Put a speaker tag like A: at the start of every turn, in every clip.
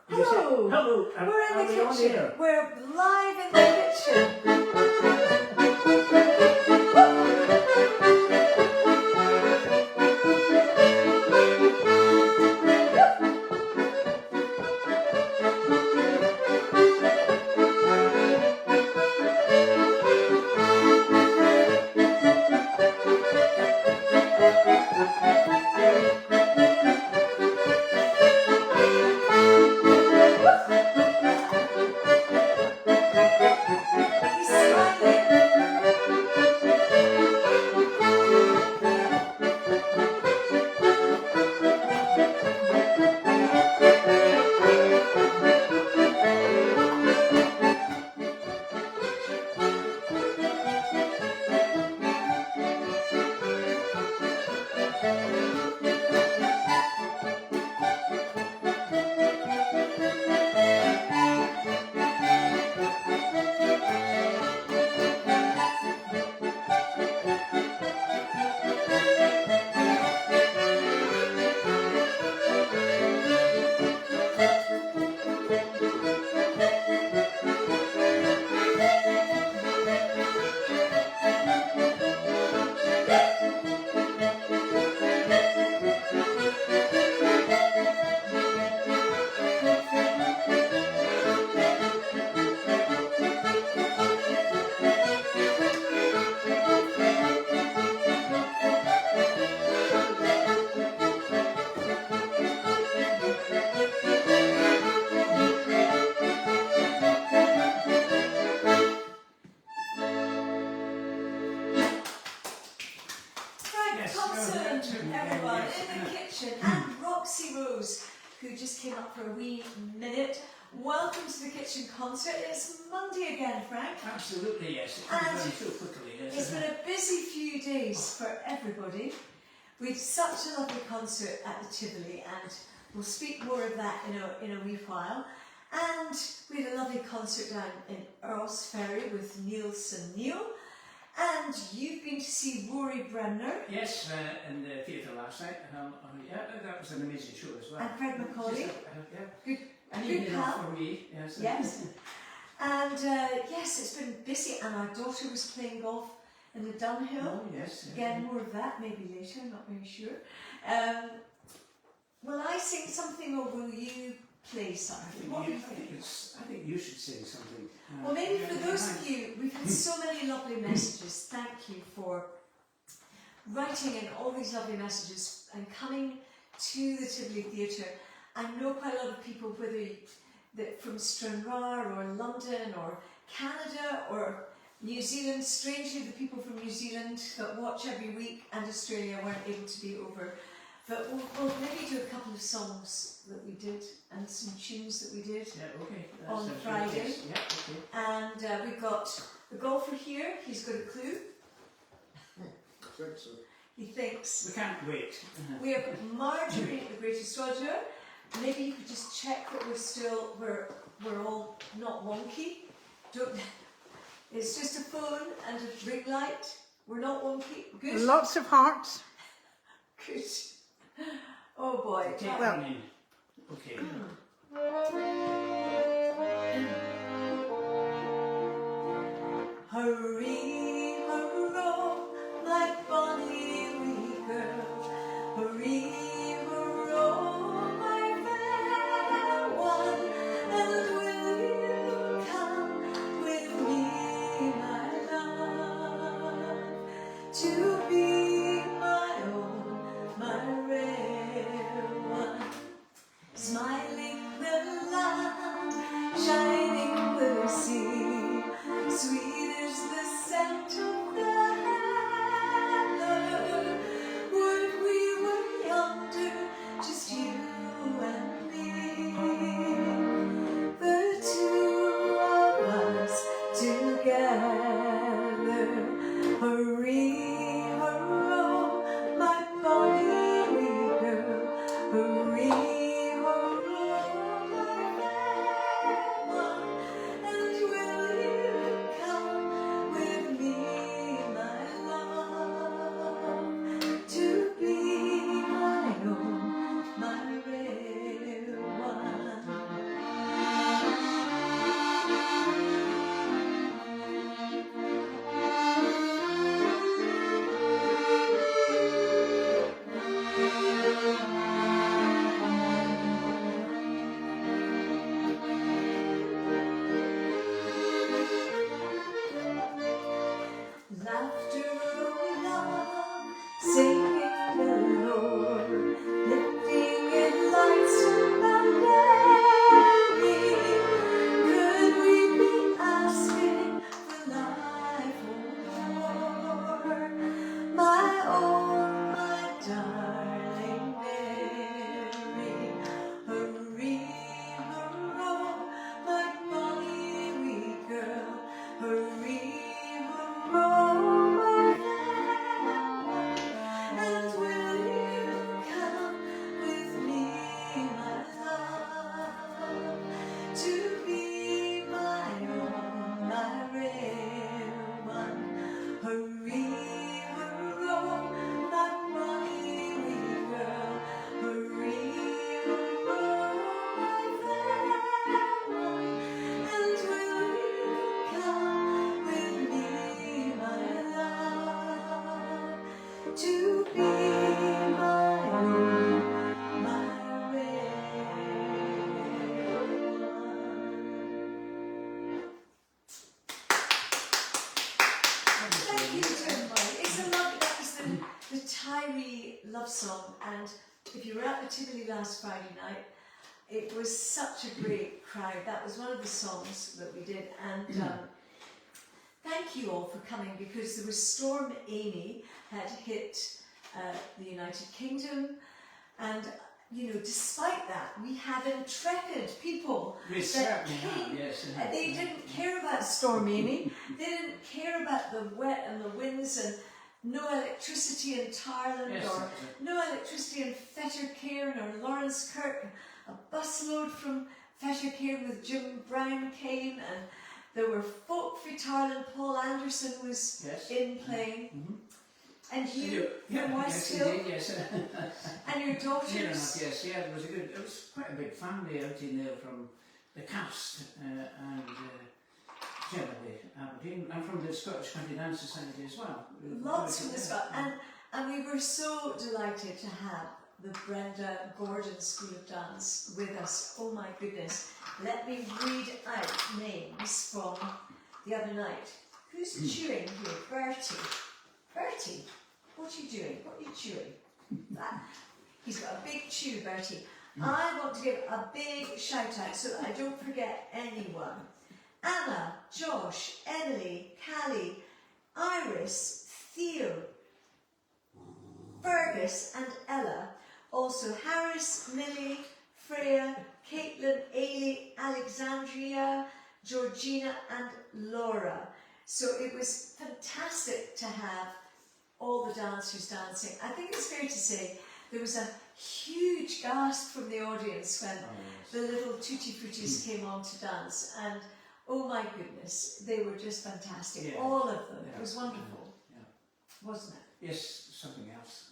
A: Hello!
B: Hello!
A: We're in the
B: on
A: kitchen.
B: air?
A: We're live in the kitchen. He's smiling. Frank
B: Yes,
A: Thomson, everyone,
B: yes.
A: in the kitchen, and Roxy Rose, who just came up for a wee minute. Welcome to the kitchen concert. It's Monday again, Frank.
B: Absolutely, yes. It
A: And
B: comes around so quickly. Yes.
A: It's been a busy few days for everybody. We had such a lovely concert at the Tivoli, and we'll speak more of that in a wee while. And we had a lovely concert down in Earls Ferry with Niels and Neil. And you've been to see Rory Bremner
B: Yes, in the theatre last night. Yeah, that was an amazing show as well.
A: and Fred Macaulay.
B: Yeah.
A: Good,
B: An
A: good
B: evening
A: pal.
B: for me. Yes.
A: Yes. And yes, it's been busy, and our daughter was playing golf in the Dunhill.
B: Oh, yes.
A: Again, more of that maybe later, I'm not very sure. Will I sing something, or will you play something? What do you think?
B: I think you should say something.
A: Well, maybe for those of you, we've had so many lovely messages. Thank you for writing in all these lovely messages and coming to the Tivoli Theatre. I know quite a lot of people, whether that from Stranraer or London or Canada or New Zealand. Strangely, the people from New Zealand that watch every week and Australia weren't able to be over. But we'll maybe do a couple of songs that we did and some tunes that we did.
B: Yeah, okay.
A: On
B: sounds good.
A: Friday.
B: Yes. Yeah, okay.
A: And we've got the golfer here. He's got a clue.
C: I think so.
A: He thinks.
B: We can't wait.
A: We have Marjorie, the Great Astrologer. Maybe you could just check that we're all not wonky. It's just a phone and a ring light. We're not wonky. Good.
D: Lots of hearts.
A: Good. Oh boy.
B: Take
D: Well-
B: one in. Okay.
A: Hurry, hurrah, my bonny wee girl. Hurry, hurrah, my fair one. And will you come with me, my love, to be my own, my rare one? Smiling the light love song, and if you were at the Tivoli last Friday night, it was such a great crowd. That was one of the songs that we did, and thank you all for coming, because there was Storm Amy had hit the United Kingdom, and you know, despite that, we had intrepid people
B: We
A: that
B: certainly
A: came.
B: have, yes.
A: They didn't care about Storm Amy. They didn't care about the wet and the winds and no electricity in Thailand,
B: Yes,
A: or no electricity in Fettercairn or Lawrence Kirk. A busload from Fettercairn with Jim Brown came, and there were folk for Thailand. Paul Anderson was
B: Yes.
A: in playing.
B: Mm-hmm.
A: And you
B: Yeah,
A: from
B: yes,
A: Westhill,
B: indeed, yes.
A: and your daughters.
B: Near enough, yes, yeah, it was quite a big family out in there from the cast and generally Aberdeen, and from the Scottish County Dance Society as well.
A: Lots from the Scot, and we were so delighted to have the Brenda Gordon School of Dance with us. Oh my goodness! Let me read out names from the other night. Who's chewing here? Bertie. Bertie, what are you doing? What are you chewing? He's got a big chew, Bertie. I want to give a big shout out so that I don't forget anyone. Anna, Josh, Emily, Callie, Iris, Theo, Fergus and Ella. Also Harris, Millie, Freya, Caitlin, Ailey, Alexandria, Georgina and Laura. So it was fantastic to have all the dancers dancing. I think it's fair to say there was a huge gasp from the audience when the little tutti fruttis came on to dance, and oh my goodness, they were just fantastic,
B: Yeah.
A: all of them.
B: Yeah.
A: It was wonderful,
B: Yeah.
A: wasn't it?
B: Yes, something else.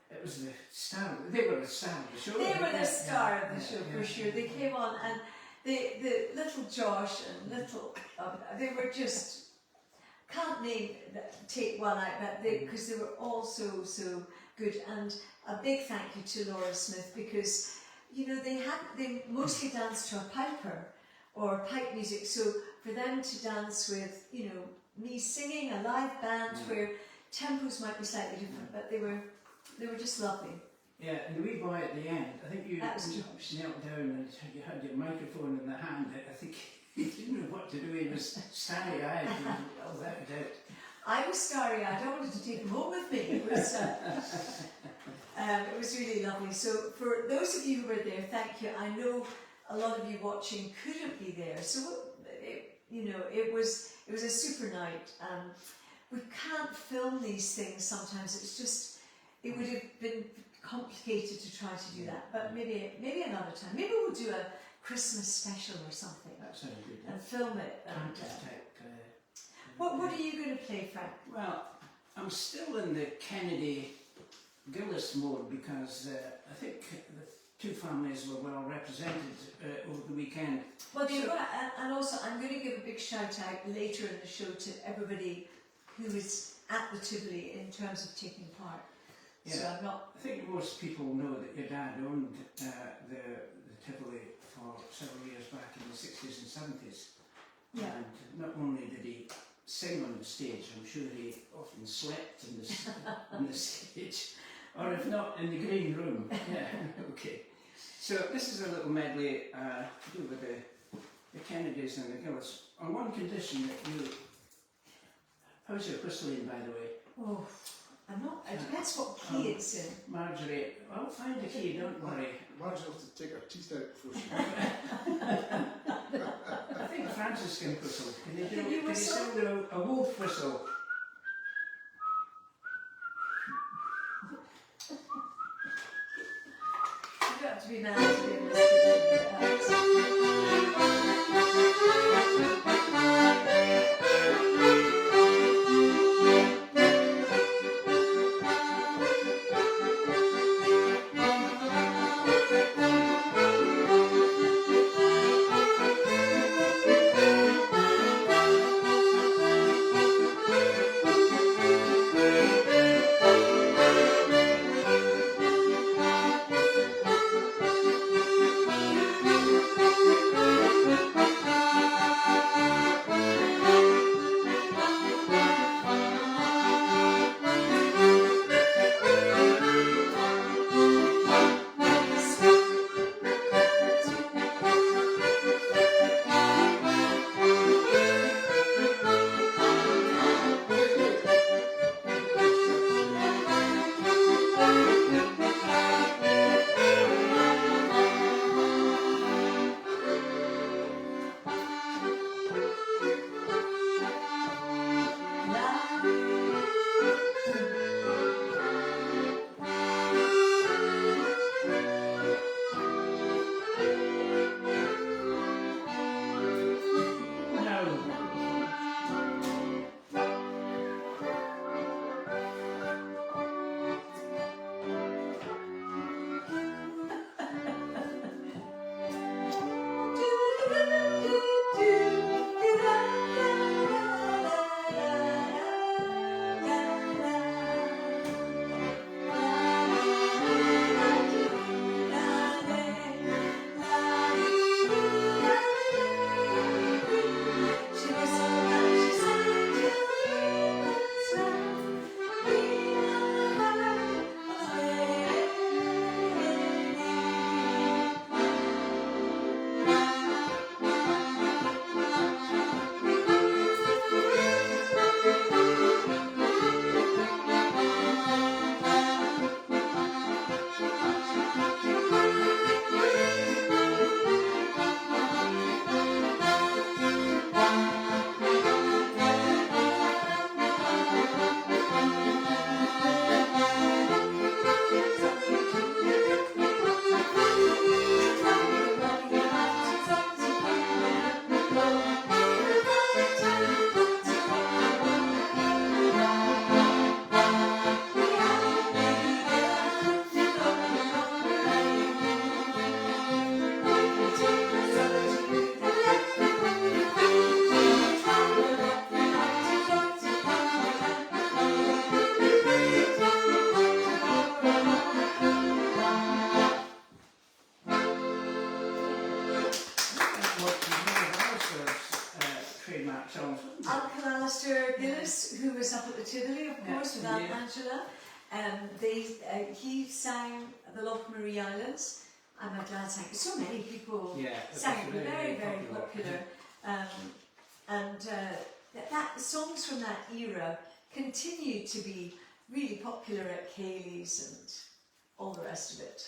B: It was the star. They were the star of the show.
A: They were the star of the
B: Yeah,
A: show
B: yeah,
A: for sure. They came on, and the little Josh and little, they were just, can't take one out, but because they were all so good. And a big thank you to Laura Smith, because you know they mostly danced to a piper or pipe music, so for them to dance with, you know, me singing, a live band where tempos might be slightly different, but they were just lovely.
B: Yeah, and the wee boy at the end, I think you
A: Josh.
B: knelt down and you had your microphone in the hand. I think he didn't know what to do. He was starry-eyed and all that out.
A: I was starry-eyed. I wanted to take him home with me. It was really lovely. So for those of you who were there, thank you. I know a lot of you watching couldn't be there, so it was a super night. We can't film these things sometimes. It's just, it would have been complicated to try to do that. But maybe another time. Maybe we'll do a Christmas special or something.
B: That sounded good.
A: And film it. And, what are you going to play, Frank?
B: Well, I'm still in the Kennedy Gillis mode, because I think the two families were well represented over the weekend.
A: Well, and also I'm going to give a big shout out later in the show to everybody who is at the Tivoli in terms of taking part.
B: Yeah.
A: So I'm not.
B: I think most people know that your dad owned the Tivoli for several years back in the 60s and 70s.
A: Yeah.
B: And not only did he sing on the stage, I'm sure he often slept on the stage, or if not, in the green room. Yeah, okay. So this is a little medley to do with the Kennedys and the Gillis, on one condition that you... How's your whistling, by the way?
A: Oh, I'm not. It depends what key it's in.
B: Marjorie, I'll find a key, don't worry.
C: Marjorie has to take her teeth out before she...
B: I think Francis can whistle.
A: Can you whistle?
B: Sound a wolf whistle?
A: You don't have to be mad to be able to do
B: trademark songs, wasn't it?
A: Uncle Alistair Gillis, who was up at the Tivoli, of course, with Aunt Angela. He sang the Loch Marie Islands, and my dad sang. So many people sang it. Very, very popular. That songs from that era continue to be really popular at Cayley's and all the rest of it.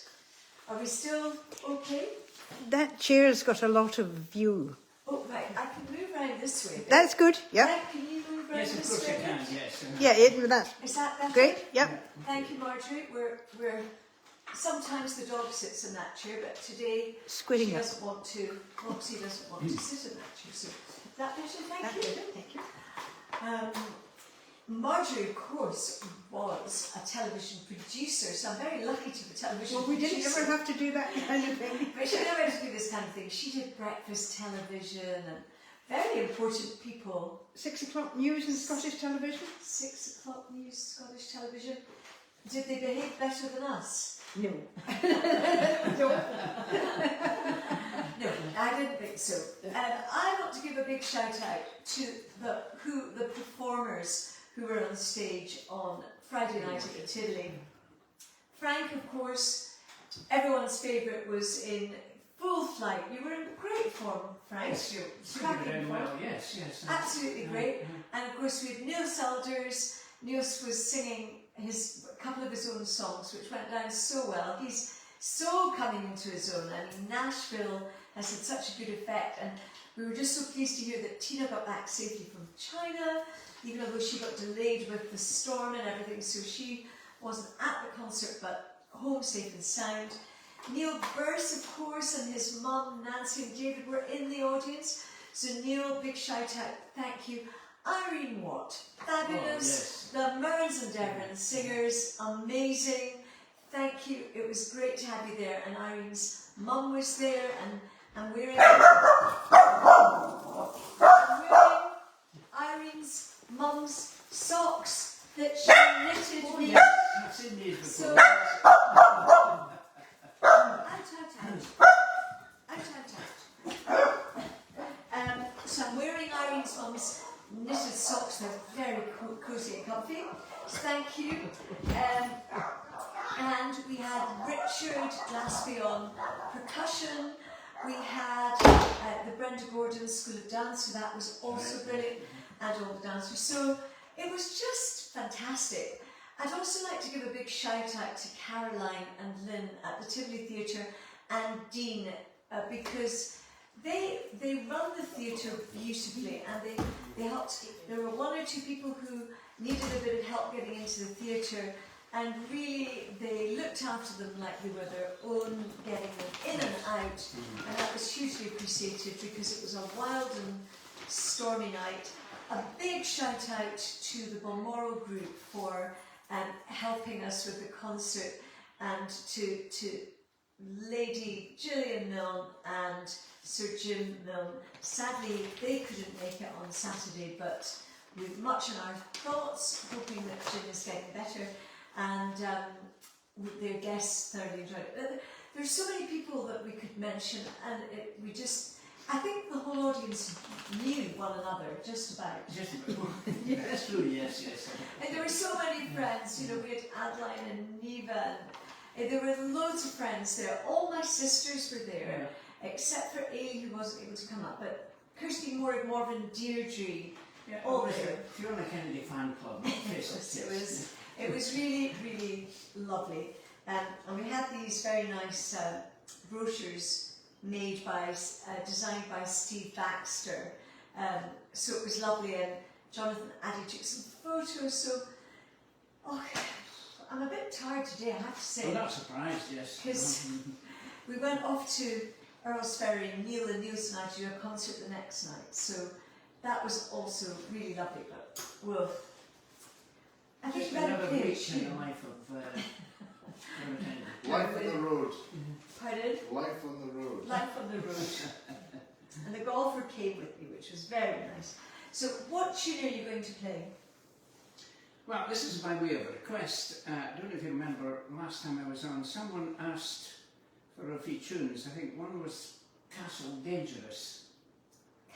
A: Are we still okay?
D: That chair's got a lot of view.
A: Oh, right, I can move around this way.
D: That's good, yeah.
A: Can you move around
B: Yes, of
A: this
B: course
A: way?
B: you can, yes.
D: Yeah, that.
A: Is that better?
D: Great, yep.
A: Thank you, Marjorie. We're sometimes the dog sits in that chair, but today
D: Squitting
A: she
D: up.
A: doesn't want to. Roxy doesn't want to sit in that chair. So is that better? Thank you.
D: Thank you.
A: Marjorie, of course, was a television producer, so I'm very lucky to be a television
D: Well, we
A: producer.
D: didn't ever have to do that kind of thing.
A: But she never had to do this kind of thing. She did breakfast television and very important people.
D: 6 o'clock news in Scottish television?
A: 6 o'clock news, Scottish television. Did they behave better than us?
D: No.
A: No, I didn't think so. I want to give a big shout out to the performers who were on stage on Friday night at the Tivoli. Frank, of course, everyone's favourite, was in full flight. You were in great form, Frank.
B: Yes, you're
A: Cracking
B: very well,
A: form.
B: yes.
A: Absolutely great. And of course we had Neil Selders. Neil was singing a couple of his own songs, which went down so well. He's so coming into his own. I mean, Nashville has had such a good effect, and we were just so pleased to hear that Tina got back safely from China, even though she got delayed with the storm and everything, so she wasn't at the concert, but home safe and sound. Neil Burse, of course, and his mum, Nancy and David, were in the audience. So Neil, big shout out, thank you. Irene Watt, fabulous.
B: Oh, yes.
A: The Mearns and Devon singers, amazing. Thank you, it was great to have you there. And Irene's mum was there, and I'm wearing Irene's mum's socks that she knitted me.
B: I've seen these before.
A: So, out. So I'm wearing Irene's mum's knitted socks. They're very cosy and comfy. So thank you. And we had Richard Glaspie on percussion. We had the Brenda Gordon School of Dance, so that was also brilliant, and all the dancers. So it was just fantastic. I'd also like to give a big shout out to Caroline and Lynn at the Tivoli Theatre and Dean, because they run the theatre beautifully, and they helped. There were one or two people who needed a bit of help getting into the theatre, and really they looked after them like they were their own, getting them in and out, and that was hugely appreciated because it was a wild and stormy night. A big shout out to the Balmoral group for helping us with the concert, and to Lady Gillian Milne and Sir Jim Milne. Sadly, they couldn't make it on Saturday, but with much in our thoughts, hoping that Jim is getting better, and with their guests thoroughly enjoyed it. There's so many people that we could mention, and I think the whole audience knew one another, just about.
B: Just about. That's true, yes.
A: And there were so many friends, you know, we had Adeline and Neva, and there were loads of friends there. All my sisters were there, except for Ailey, who wasn't able to come up, but Kirsty, Morgan, Deirdre, all there.
B: Fiona Kennedy fan club.
A: It was really, really lovely. And we had these very nice brochures made by, designed by Steve Baxter. So it was lovely, and Jonathan Addy took some photos. So, I'm a bit tired today, I have to say.
B: I'm not surprised, yes.
A: Because we went off to Earls Ferry, and Neil and I do a concert the next night. So that was also really lovely. But well, I think
B: Just
A: we better
B: another
A: play a
B: week in the
A: tune.
B: life of
C: Life on the road.
A: Pardon?
C: Life on the road.
A: Life on the road. And the golfer came with me, which was very nice. So what tune are you going to play?
B: Well, this is by way of a request. I don't know if you remember, last time I was on, someone asked for a few tunes. I think one was Castle Dangerous.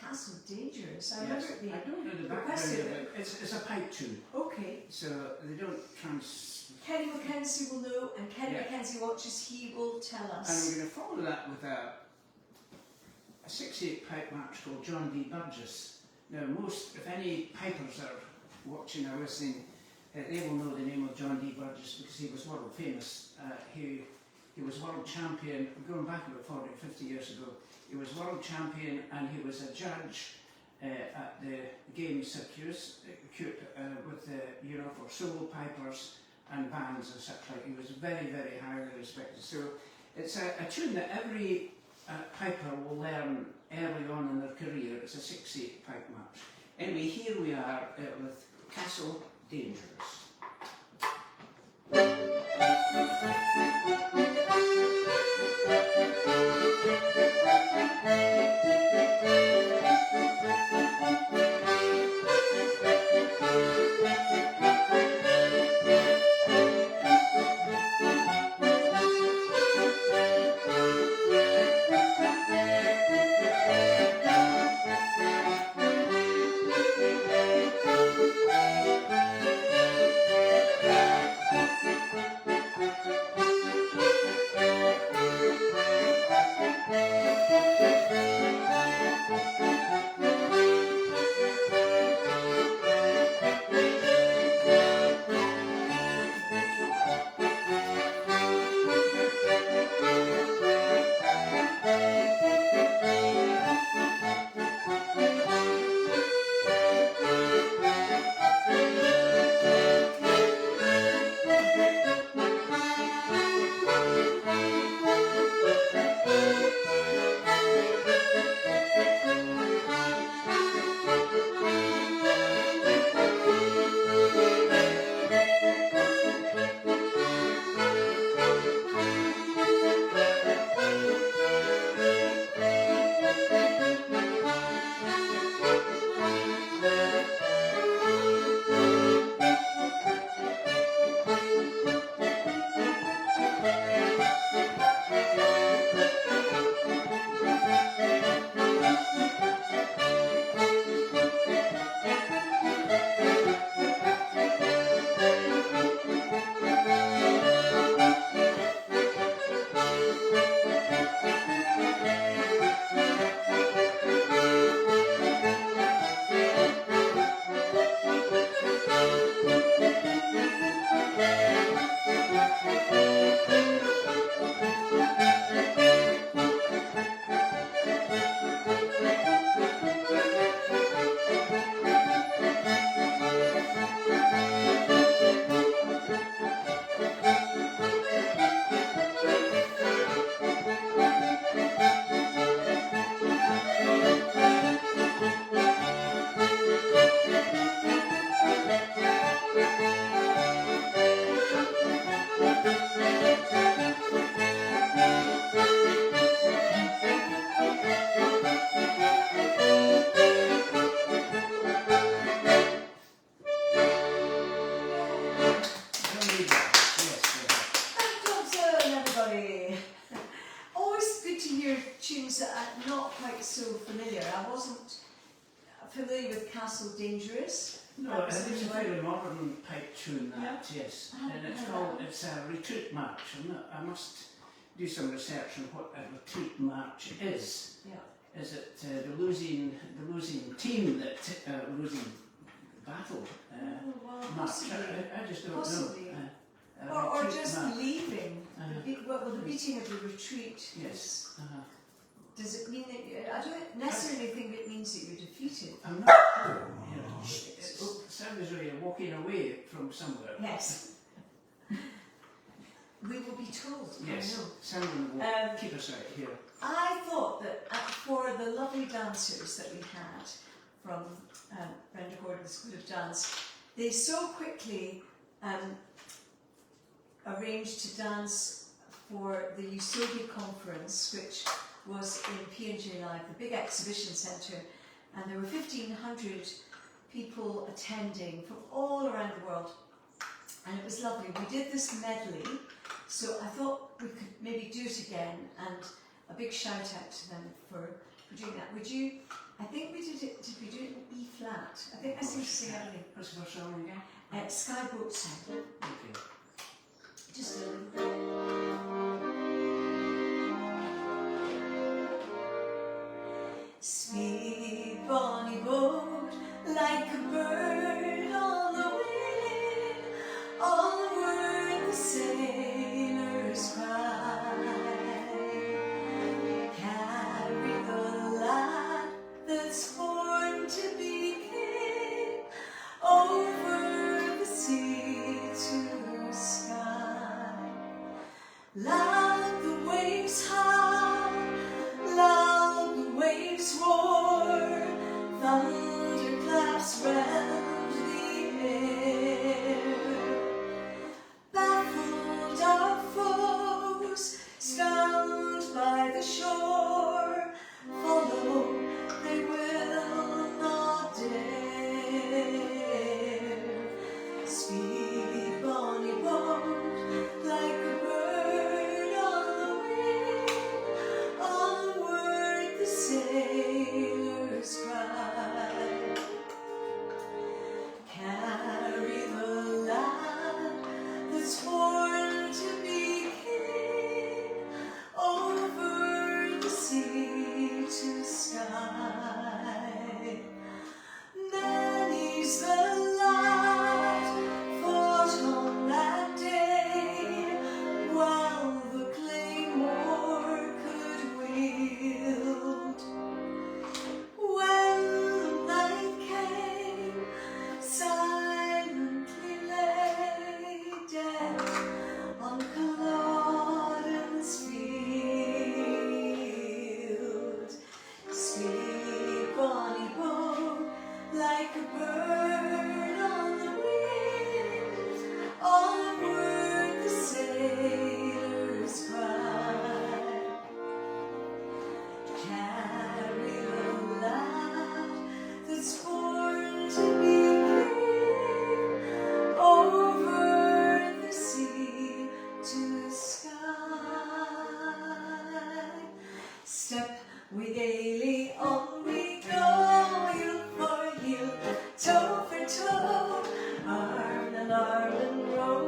A: Castle Dangerous. I
B: Yes,
A: remember it being.
B: I don't know the background
A: requested
B: of
A: it.
B: it. It's a pipe tune,
A: Okay.
B: so they don't
A: Kenny Mackenzie will know, and Kenny
B: Yeah.
A: Mackenzie watches, he will tell
B: And I'm
A: us.
B: going to follow that with a 6/8 pipe march called John D. Burgess. Now, if any pipers are watching or listening, they will know the name of John D. Burgess because he was world famous. He was world champion, going back about 40 or 50 years ago. He was world champion and he was a judge at the game circuits with for solo pipers and bands and such like. He was very, very highly respected. So it's a tune that every piper will learn early on in their career. It's a 6/8 pipe march. Anyway, here we are with Castle Dangerous.
A: Frank Thomson, everybody! Always good to hear tunes that are not quite so familiar. I wasn't familiar with Castle Dangerous.
B: No, it's a very modern pipe tune that, yes.
A: I haven't
B: And
A: heard that.
B: it's a retreat march. I must do some research on what a retreat march is.
A: Yeah.
B: Is it the losing team that losing battle
A: Oh, well,
B: march?
A: possibly.
B: I just don't
A: Possibly.
B: know.
A: Or
B: retreat
A: just
B: march.
A: leaving.
B: Uh-huh.
A: Well, the beating of the retreat.
B: Yes.
A: Does it mean that I don't necessarily think it means that you're defeated?
B: I'm not sure. It sounds as though you're walking away from somewhere.
A: Yes. We will be told.
B: Yes.
A: I know.
B: Someone will keep us out here.
A: I thought that for the lovely dancers that we had from Brenda Gordon's School of Dance, they so quickly arranged to dance for the USOBI conference, which was in P&J Live, the big exhibition centre, and there were 1,500 people attending from all around the world, and it was lovely. We did this medley, so I thought we could maybe do it again, and a big shout out to them for doing that. Would you I think we did it. Did we do it in E flat? I think I seem to sing everything.
B: What's the first song again?
A: Skyboat Side.
B: Okay.
A: Just a little. Sweet bonny boat, like a bird on the wind, onward the sailors cry. Carry the lad that's born to be king, over the sea to sky. Loud the waves howl, loud the waves roar, thunderclaps rend the air. Baffled our foes, stand by the shore, follow they will not dare. Sweet bonny boat, like a bird on the wing, onward the sailors cry. Carry the lad that's born to be king, over the sea to sky. Many's the lad fought on that day, while the claymore could wield. When the night came, silently lay dead on Culloden's field. Sweet bonny boat, like a bird on the wind, onward the sailors cry. Carry the lad that's born to be king, over the sea to sky. Step we gaily, on we go, heel for heel, toe for toe, arm in arm and row,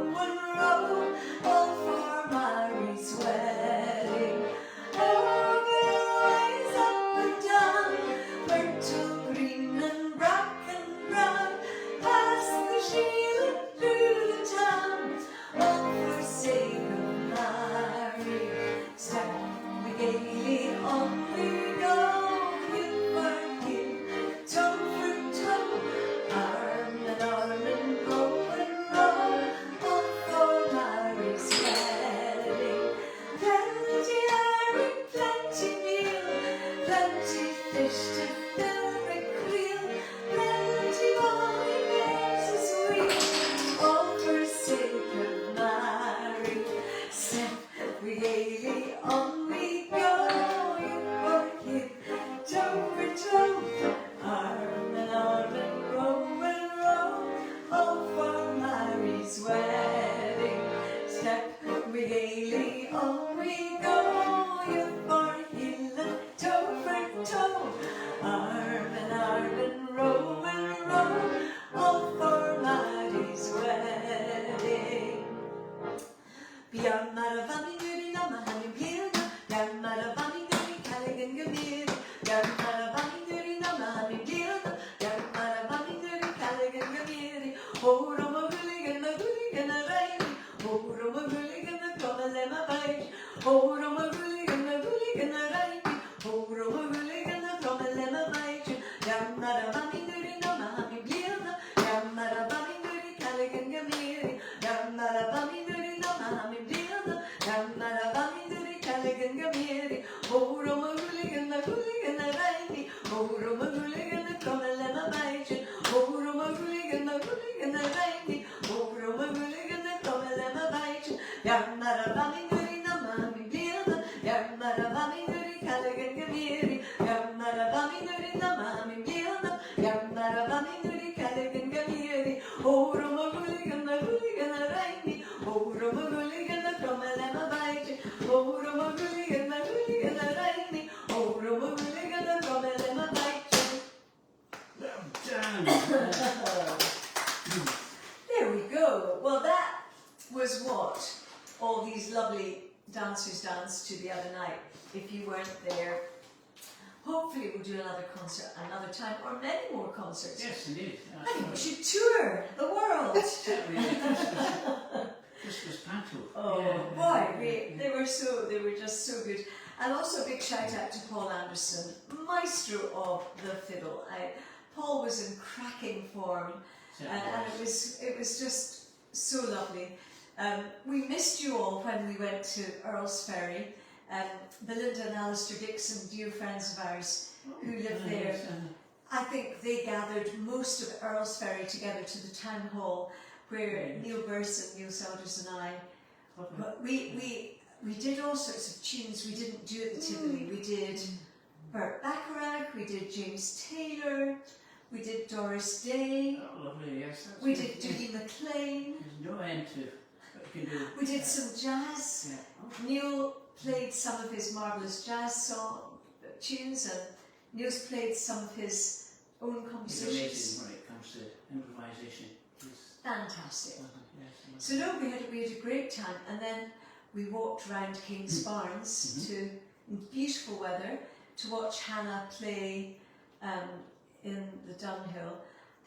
A: all for Mary's wedding. Always up and down, myrtle green and bracken brown, past the shield through the town, all for sake of Mary. Step we gaily, on we go, heel for heel, toe for toe, arm in arm and row, all for Mary's wedding. Plenty herring, plenty meal, plenty fish to fill the creel, plenty bonny babes as we, all for sake of Mary. Step we gaily, on we go, heel for heel, toe for toe, arm in arm and row, all for Mary's wedding. Step we gaily, on we go, heel for heel and toe for toe, arm in arm and row, all for Mary's wedding. Bjarmar vanningur í náma hann björna, bjarmar vanningur í Callaghan gamir, bjarmar vanningur í náma hann björna, bjarmar vanningur í Callaghan gamir. Hórum og gulligan að ræði, hórum og gulligan að koma þeim að bæri, hórum og gulligan að ræði, hórum og gulligan að koma þeim að bæri. Bjarmar vanningur í náma hann björna, bjarmar vanningur í Callaghan gamir, bjarmar vanningur í náma hann björna, bjarmar vanningur í Callaghan gamir. Hórum og gulligan að ræði, hórum og gulligan að koma þeim að bæri, hórum og gulligan að ræði, hórum og gulligan að koma þeim að bæri. Bjarmar vanningur í náma hann björna, bjarmar vanningur í Callaghan gamir, bjarmar vanningur í náma hann björna, bjarmar vanningur í Callaghan gamir. Hórum og gulligan að ræði, hórum og gulligan að koma þeim að bæri, hórum og gulligan að ræði, hórum og gulligan að koma þeim að bæri. Dancers Dance to the other night. If you weren't there, hopefully we'll do another concert another time, or many more concerts.
B: Yes, indeed.
A: I think we should tour the world.
B: Certainly, Christmas panto.
A: Oh
B: Yeah.
A: boy, they were just so good. And also a big shout out to Paul Anderson, maestro of the fiddle. Paul was in cracking form, and it was just so lovely. We missed you all when we went to Earls Ferry. Belinda and Alistair Dixon, dear friends of ours who live there, I think they gathered most of Earls Ferry together to the town hall where Neil Burse and Neil Selders and I, but we did all sorts of tunes we didn't do at the Tivoli. We did Burt Bacharach, we did James Taylor, we did Doris Day,
B: Oh, lovely, yes. That's
A: we
B: good.
A: did Doogie McLean,
B: There's no end to what you can do.
A: we did some jazz.
B: Yeah. Oh,
A: Neil played some of his marvellous jazz tunes, and Neil's played some of his own
B: he's
A: compositions.
B: amazing when it comes to improvisation. He's
A: Fantastic.
B: yes,
A: So no, we had a great time, and then we walked around King's Barnes to in beautiful weather to watch Hannah play in the Dunhill.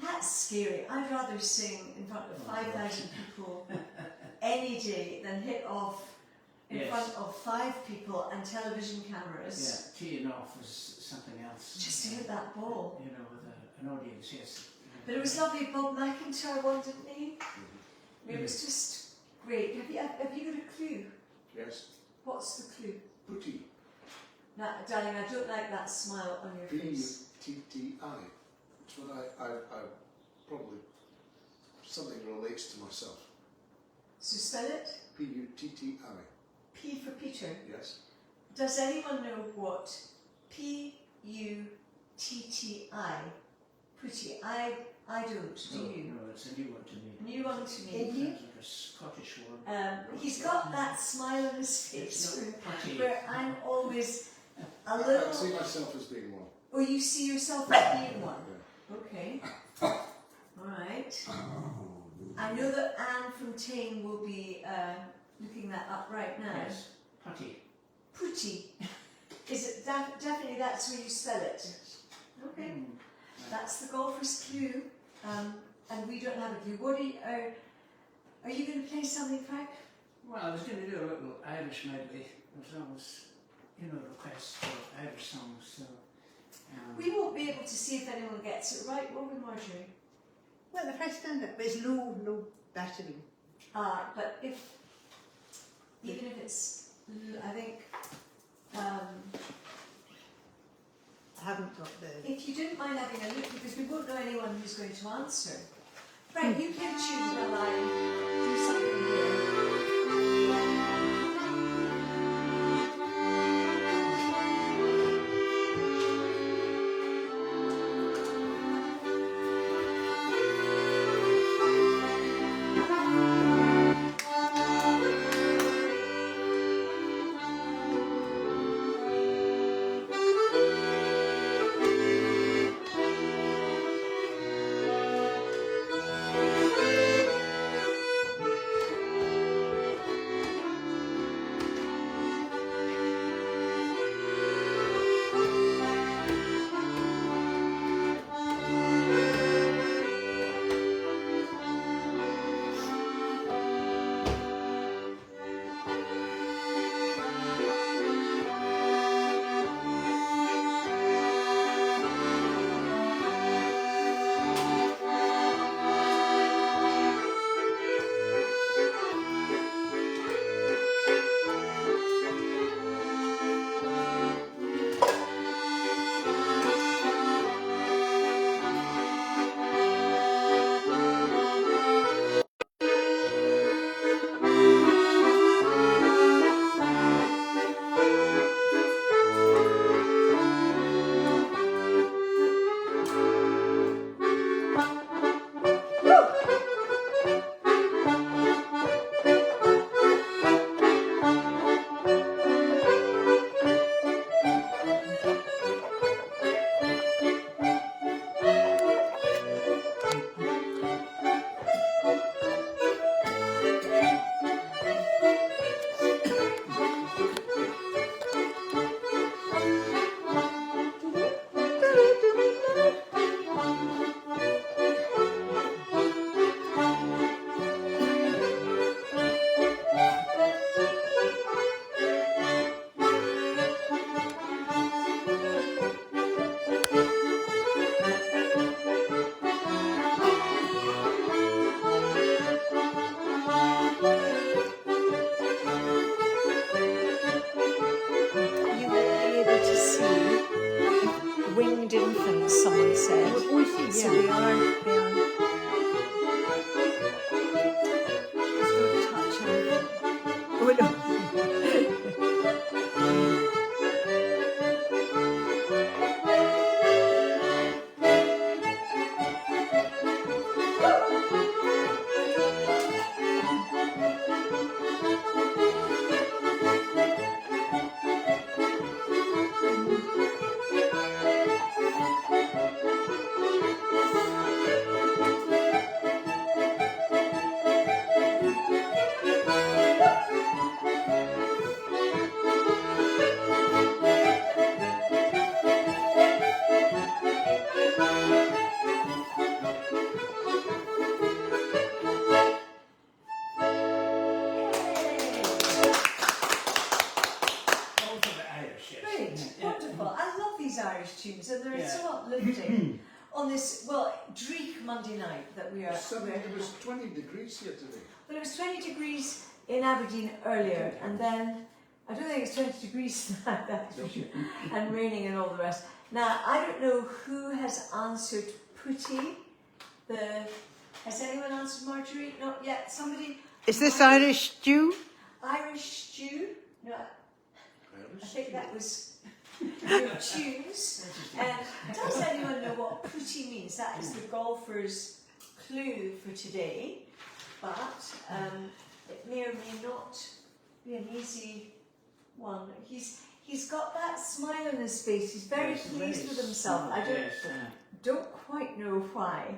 A: That's scary. I'd rather sing in front of 5,000 people any day than hit off in
B: Yes.
A: front of 5 people and television cameras.
B: yeah, teeing off is something else.
A: Just to hit that ball.
B: You know, with an audience, yes.
A: But it was lovely. Bob McIntyre won, didn't he? It was just great. Have you got a clue?
C: Yes.
A: What's the clue?
C: Putty.
A: Now, darling, I don't like that smile on your face.
C: P-U-T-T-I. It's what I probably, something relates to myself.
A: So spell it.
C: P-U-T-T-I.
A: P for Peter.
C: Yes.
A: Does anyone know what P-U-T-T-I? Putty. I don't. Do you?
B: No, it's a new one to me.
A: New one to me.
B: Sounds like a Scottish one.
A: He's got that smile on his
B: It's
A: face
B: not putty.
A: where I'm always a
C: I
A: little.
C: see myself as being one.
A: Oh, you see yourself as being one.
C: Yeah.
A: Okay. Alright. I know that Anne from Tame will be looking that up right now.
B: Yes, putty.
A: Putty. Is it definitely that's where you spell it? Okay. That's the golfer's clue. And we don't have a clue. What are you going to play something, Frank?
B: Well, I was going to do a little Irish medley. There's always, requests for Irish songs, so...
A: We won't be able to see if anyone gets it right, will we, Marjorie?
D: Well, if I stand up, it's low battering.
A: But even if it's, I think,
D: I haven't got the...
A: if you didn't mind having a look, because we won't know anyone who's going to answer. Frank, you can choose while I do something here. so
D: they are. Just don't touch anything. Oh no.
B: All for the Irish, yes.
A: Great,
B: Yeah.
A: wonderful. I love these Irish tunes, and they're
B: Yeah.
A: so uplifting on this, well, Doric Monday night that we are.
C: It was 20 degrees here today.
A: Well, it was 20 degrees in Aberdeen earlier, and then I don't think it's 20 degrees now, that's for sure, and raining and all the rest. Now, I don't know who has answered Putty. Has anyone answered Marjorie? Not yet. Somebody?
D: Is this Irish stew?
A: Irish stew? No, I
C: Irish
A: think that was your tunes. Does anyone know what Putty means? That is the golfer's clue for today, but it may or may not be an easy one. He's got that smile on his face. He's very
B: Yes,
A: pleased
B: very
A: with himself.
B: smart,
A: I
B: yes,
A: don't quite know why.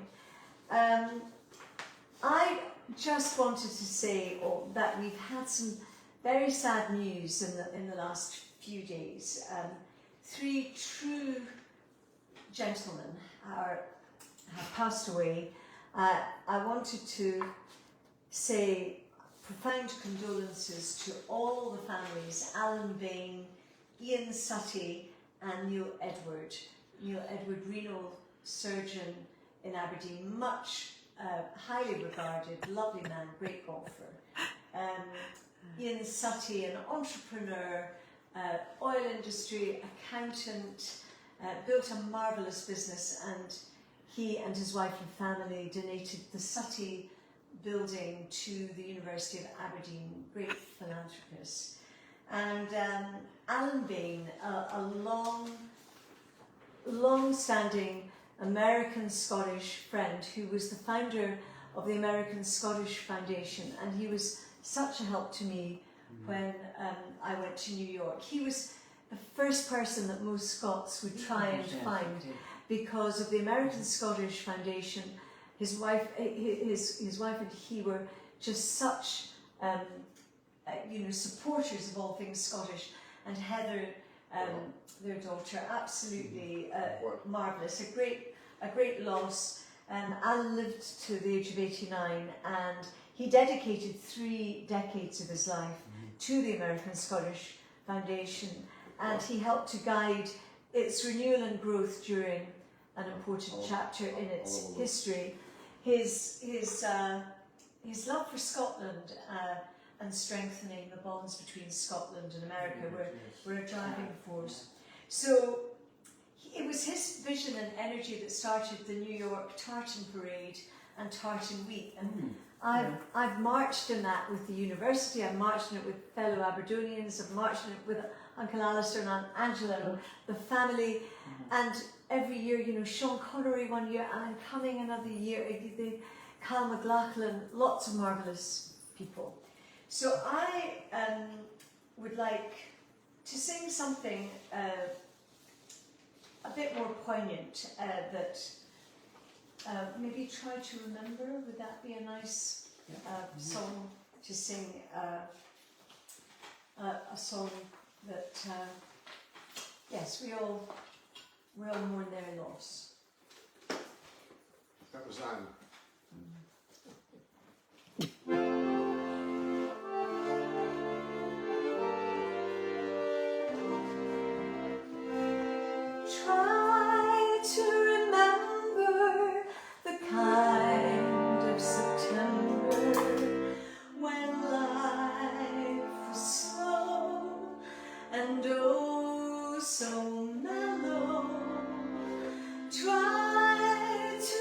A: I just wanted to say that we've had some very sad news in the last few days. 3 true gentlemen have passed away. I wanted to say profound condolences to all the families: Alan Bain, Ian Sutty and Neil Edward. Neil Edward, renal surgeon in Aberdeen, much highly regarded, lovely man, great golfer. Ian Sutty, an entrepreneur, oil industry, accountant, built a marvellous business, and he and his wife and family donated the Sutty building to the University of Aberdeen, great philanthropist. And Alan Bain, a long-standing American-Scottish friend who was the founder of the American-Scottish Foundation, and he was such a help to me when I went to New York. He was the first person that most Scots would try and find because of the American-Scottish Foundation. His wife and he were just such supporters of all things Scottish, and Heather, their daughter, absolutely marvellous. A great loss. Alan lived to the age of 89, and he dedicated 3 decades of his life to the American Scottish Foundation, and he helped to guide its renewal and growth during an important chapter in its history. His love for Scotland and strengthening the bonds between Scotland and America were a driving force. So it was his vision and energy that started the New York Tartan Parade and Tartan Week. And I've marched in that with the university, I've marched in it with fellow Aberdonians, I've marched in it with Uncle Alistair and Aunt Angela and the family. And every year, Sean Connery one year, and I'm coming another year, Cal McLachlan, lots of marvellous people. So I would like to sing something a bit more poignant that maybe Try to Remember. Would that be a nice song to sing? A song that, yes, we all mourn their loss.
C: That was Anne.
A: Try to remember the kind of September when life was slow and oh so mellow. Try to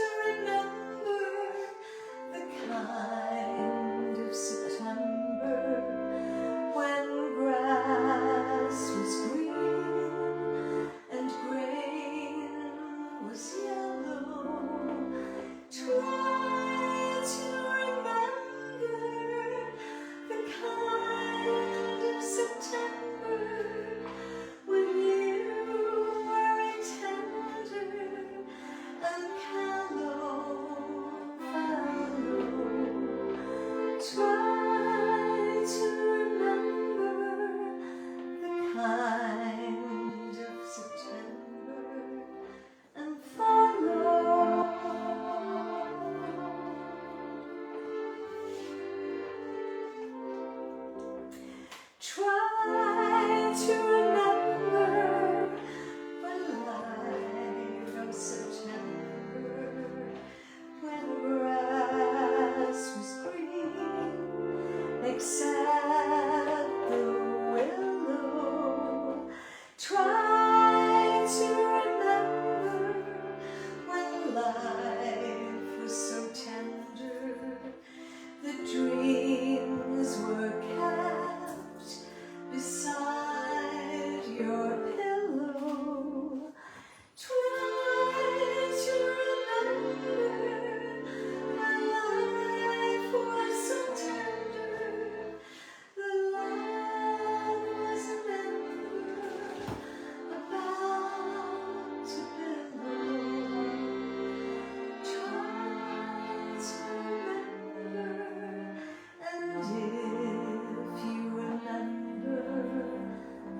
A: Try to remember when life was so tender, the dreams were kept beside your pillow. Try to remember when life was so tender, the love was an ember about to billow. Try to remember, and if you remember,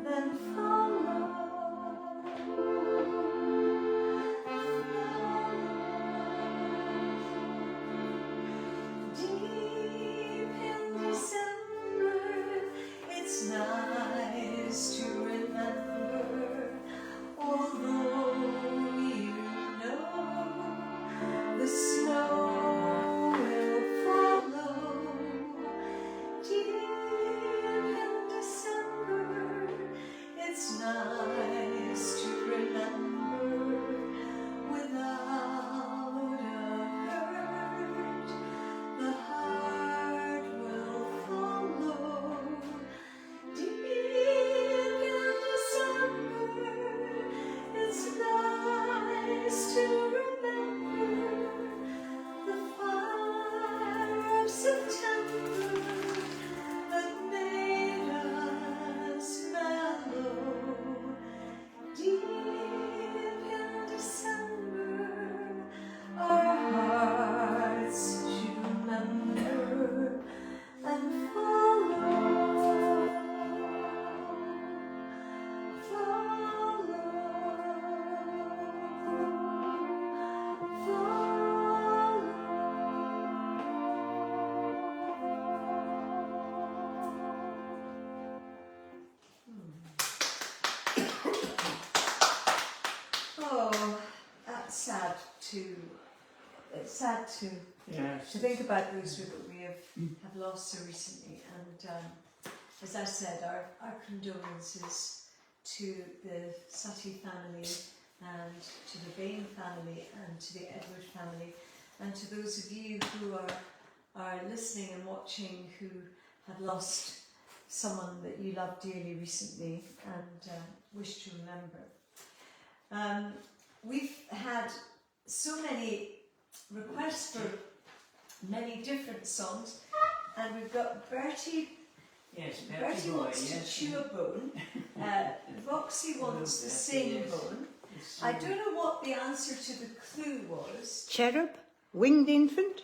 A: then follow. Deep in December, it's nice to remember, although you know the snow will follow. Deep in December, it's nice to remember without a hurt. The heart will follow. Deep in December, it's nice to remember the fire of September that made us mellow. Deep in December, our hearts should remember and follow. Oh, that's sad to. It's sad to think about those that we have lost so recently. And as I said, our condolences to the Sutty family and to the Bain family and to the Edward family and to those of you who are listening and watching who have lost someone that you loved dearly recently and wish to remember. We've had so many requests for many different songs, and we've got Bertie.
B: Yes,
A: Bertie wants to chew a bone. Roxy wants to sing a bone. I don't know what the answer to the clue was.
D: Cherub? Winged infant?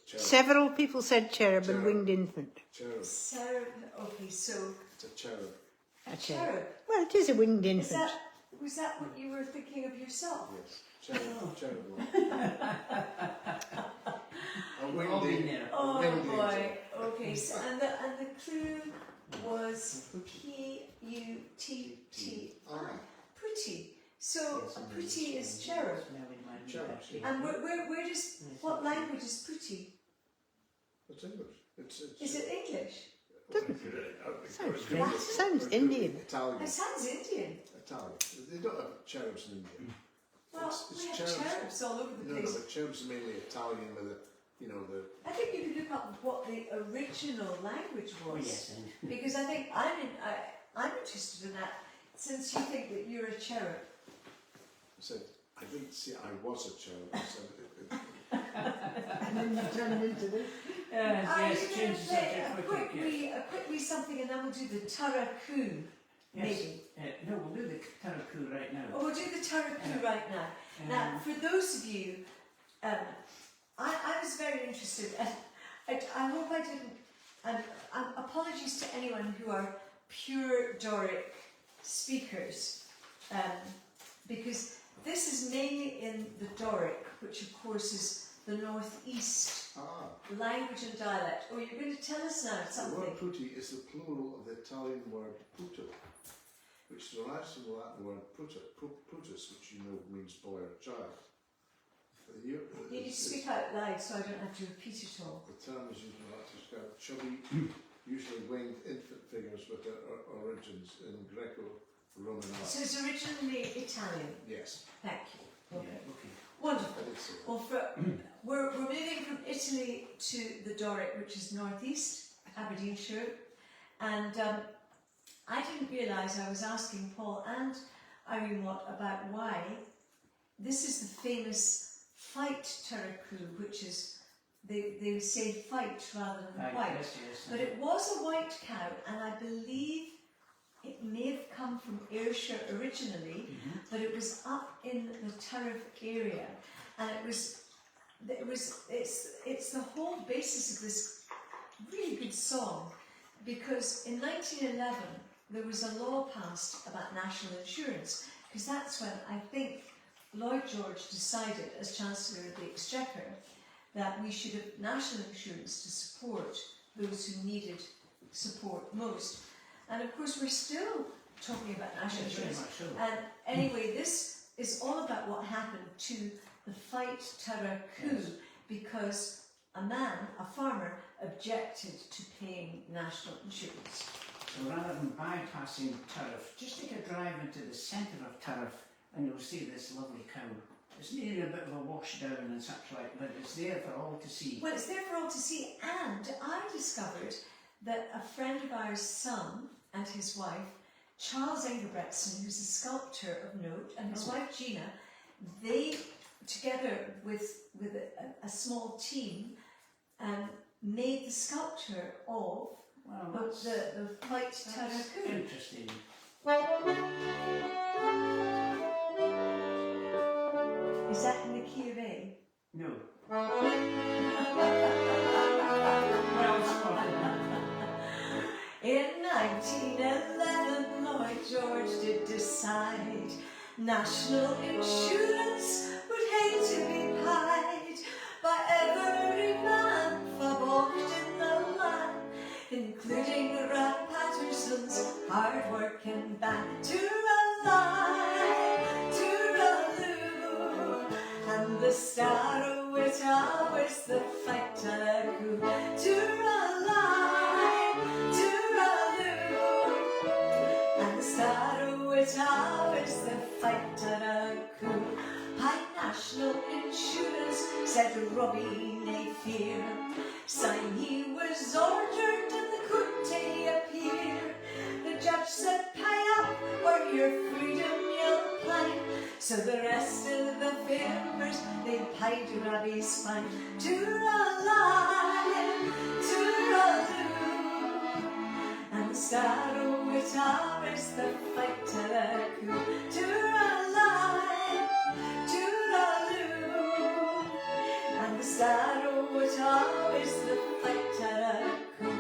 C: Cherub.
D: Several people said cherub,
C: Cherub.
D: and winged infant.
C: Cherub.
A: Sarah, okay, so
C: It's a cherub.
D: A
A: cherub.
D: Well, it is a winged
A: Is
D: infant.
A: was that what you were thinking of yourself?
C: Yes. Cherub. Cherub. A
B: We've all been there.
A: Oh
C: winged
A: boy.
C: angel.
A: Okay, so and the clue was P-U-T-T-I. Putty. So a putty is cherub.
C: Cherub.
A: And where does what language is putty?
C: It's English.
A: Is it English?
D: Sounds Indian.
C: Italian.
A: It sounds Indian.
C: Italian. They don't have cherubs in India.
A: Well,
C: It's
A: we have
C: cherubs.
A: cherubs all over the
C: No,
A: place.
C: but cherubs are mainly Italian with the,
A: I think you could look up what the original language
B: Oh,
A: was.
B: yes.
A: Because I think I'm interested in that, since you think that you're a cherub.
C: I said, I didn't say I was a cherub. I said,
D: And then you turned into this.
A: Are
B: Yes,
A: you going
B: change
A: to
B: the
A: play
B: subject
A: a
B: quickly, yes.
A: quickly something, and then we'll do the Taraku, maybe?
B: No, we'll do the Taraku right now.
A: Oh, we'll do the Taraku right now. Now, for those of you, I was very interested, and I hope I didn't, and apologies to anyone who are pure Doric speakers, because this is mainly in the Doric, which of course is the northeast language and dialect. Oh, you're going to tell us now
C: the
A: something.
C: word putti is the plural of the Italian word puto, which derives from the Latin word putus, which you know means boy or child.
A: You need to speak out loud so I don't have to repeat it all.
C: The term is used to describe chubby, usually winged infant figures with their origins in Romanized.
A: So it's originally Italian.
C: Yes.
A: Thank you. Okay.
B: Yeah, okay.
A: Wonderful.
C: I did say that.
A: Well, we're moving from Italy to the Doric, which is northeast Aberdeenshire, and I didn't realise I was asking Paul and Irene Watt about why this is the famous fight Turricu, which is they say fight rather than
B: Right,
A: white,
B: yes, yes.
A: but it was a white cow, and I believe it may have come from Ayrshire originally, but it was up in the Turriff area, and it's the whole basis of this really good song, because in 1911 there was a law passed about national insurance, because that's when I think Lloyd George decided, as Chancellor of the Exchequer, that we should have national insurance to support those who needed support most. And of course we're still talking about national
B: Yes, very
A: insurance.
B: much so.
A: And anyway, this is all about what happened to the fight Turricu,
B: Yes.
A: because a man, a farmer, objected to paying national insurance.
B: So rather than bypassing Turriff, just take a drive into the centre of Turriff and you'll see this lovely cow. It's nearly a bit of a wash down and such like, but it's there for all to see.
A: Well, it's there for all to see, and I discovered that a friend of ours' son and his wife, Charles Engelbretson, who's a sculptor of note, and his wife Gina, they, together with a small team, made the sculpture of
B: Well,
A: the fight
B: that's
A: Turricu.
B: interesting.
A: Is that in the key of A?
B: No. Well spotted.
A: In 1911, Lloyd George did decide national insurance would hate to be pied by every man for balked in the land, including Rat Patterson's hard-working band. Tooraloo, and the star of which always the fight Turricu. And the star of which always the fight Turricu. High national insurance, said Robbie, nae fear. Sign he was ordered and the could tae appear. The judge said, pay up or your freedom you'll climb. So the rest of the farmers, they paid Robbie's fine. Tooraloo, and the star of which hours the fight Turricu. Tooraloo, and the star of which hours the fight Turricu.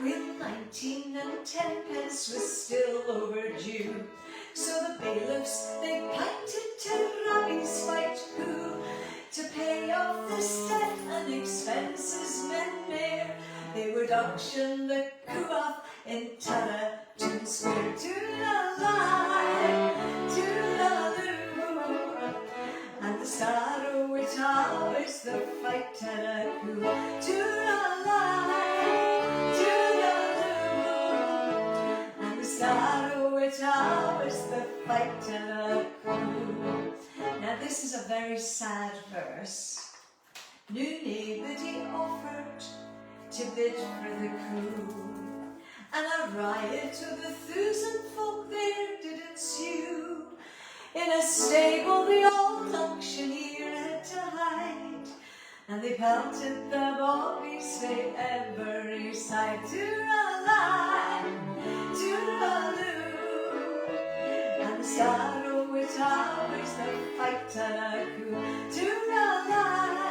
A: When 19 and 10 pence was still overdue, so the bailiffs they pinted to Robbie's fight coup. To pay off this debt and expenses men bear, they would auction the coup off in Turrican Square. Tooraloo, and the star of which always the fight Turricu. Tooraloo, and the star of which always the fight Turricu. Now this is a very sad verse. Knew nobody offered to bid for the coup, and a riot of 1,000 folk there did ensue. In a stable the old auctioneer had to hide, and they pelted the bobbies frae every side. Tooraloo, and the star of which always the fight Turricu. Tooraloo,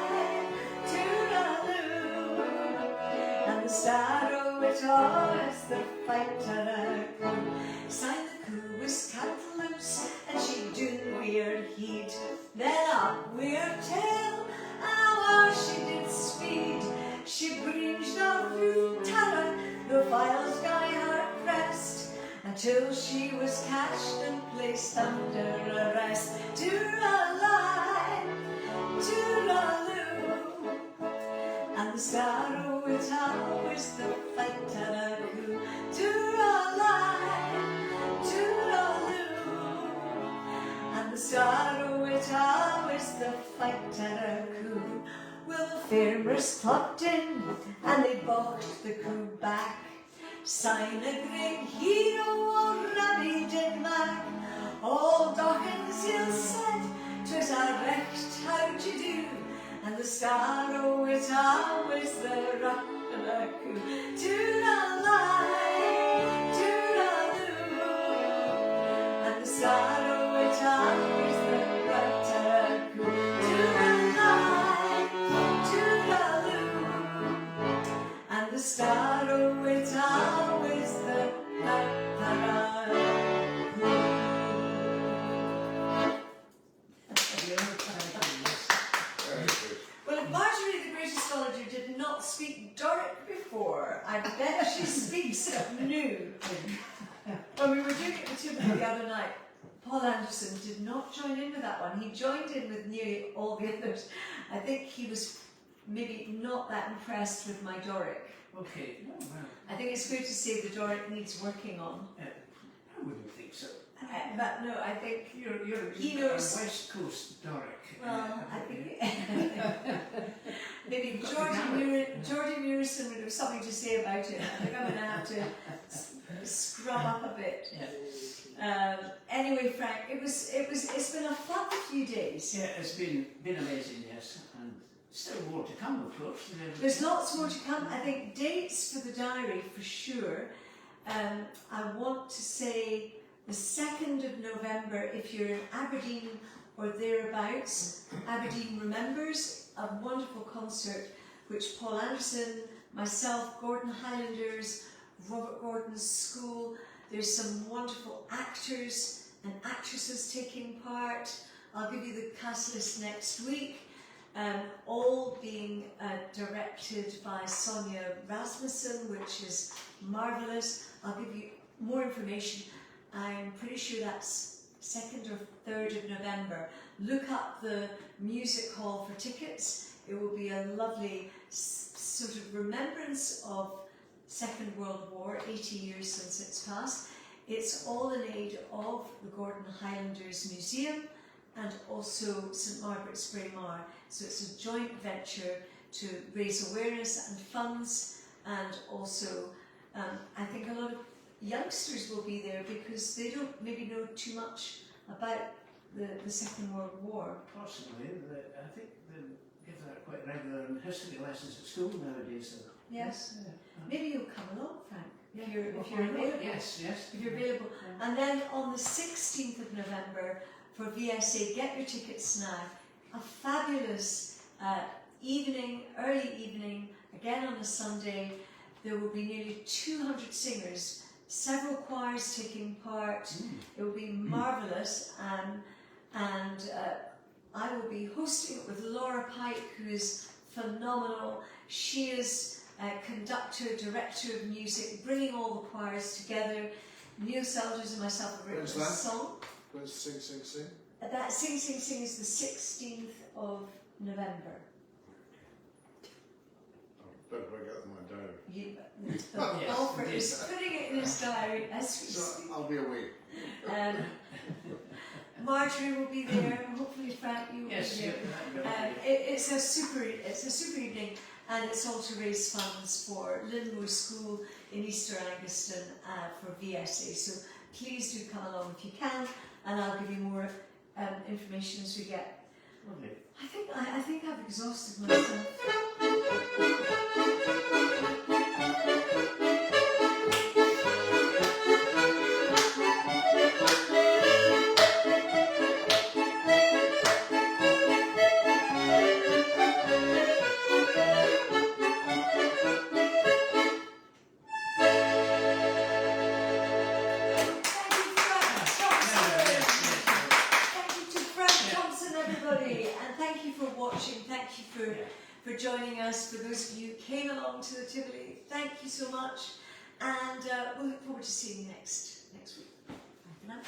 A: and the star of which always the fight Turricu. Sign the coup was cut loose, and she doon weird heed. Then up weird tail, and while she did speed, she breached all through Tara, the files guy her crest, until she was catched and placed under arrest. Tooraloo, and the star of which always the fight Turricu. Tooraloo, sorrow it always the fight at a coup. Well, the farmers clocked in and they balked the coup back. Sign a great hero, old Robbie did Mac. All Dawkins Hill said, 'twas a recht how to do. And the sorrow is always the rock of a coup. Toodle-lie, toodle-doo. And the sorrow is always the rock of a coup. Toodle-lie, toodle-doo. And the sorrow is always the rock of a coup. Well, if Marjorie, the great astrologer, did not speak Doric before, I bet she speaks new. When we were doing it with Tivly the other night, Paul Anderson did not join in with that one. He joined in with nearly all the others. I think he was maybe not that impressed with my Doric.
B: Okay, oh, well,
A: I think it's fair to say the Doric needs working on.
B: I wouldn't think so.
A: But no, I think
B: You're
A: he
B: a
A: knows.
B: West Coast Doric.
A: Well, I think maybe Geordie Murison would have something to say about it. I think I'm going to have to scrub up a bit. Anyway, Frank, it's been a fun few days.
B: Yeah, it's been amazing, yes, and still more to come, of course.
A: There's lots more to come. I think dates for the diary for sure. I want to say the 2nd of November, if you're in Aberdeen or thereabouts. Aberdeen Remembers, a wonderful concert which Paul Anderson, myself, Gordon Highlanders, Robert Gordon's school, there's some wonderful actors and actresses taking part. I'll give you the cast list next week, all being directed by Sonia Rasmussen, which is marvellous. I'll give you more information. I'm pretty sure that's 2nd or 3rd of November. Look up the music hall for tickets. It will be a lovely sort of remembrance of Second World War, 80 years since it's passed. It's all in aid of the Gordon Highlanders Museum and also St Margaret's Braemar. So it's a joint venture to raise awareness and funds, and also I think a lot of youngsters will be there because they don't maybe know too much about the Second World War.
B: Possibly. I think they give that quite regular in history lessons at school nowadays. So.
A: Yes.
B: Yeah.
A: Maybe you'll come along, Frank, if you're
B: Okay.
A: available.
B: Yes, yes.
A: If you're available. And then on the 16th of November for VSA, get your tickets now. A fabulous evening, early evening, again on a Sunday. There will be nearly 200 singers, several choirs taking part. It will be marvellous, and I will be hosting it with Laura Pike, who is phenomenal. She is conductor, director of music, bringing all the choirs together. Neil Selders and myself have written a song.
C: When's Sing Sing Sing?
A: That Sing Sing Sing is the 16th of November.
C: Better get them in my diary.
A: Alfred is putting it in his diary as we
C: So
A: speak.
C: I'll be away.
A: Marjorie will be there, and hopefully Frank, you will
B: Yes,
A: be there. It's a super evening, and it's all to raise funds for Linmore School in Easter Anguston for VSA. So please do come along if you can, and I'll give you more information as we get.
B: Lovely.
A: I think I've exhausted myself. For joining us, for those of you who came along to the Tivoli, thank you so much, and we'll look forward to seeing you next week. Bye for now.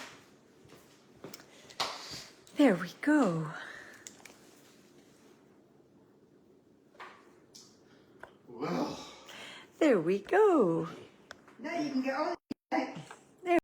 A: There we go.
C: Well.
A: There we go.
D: Now you can get on.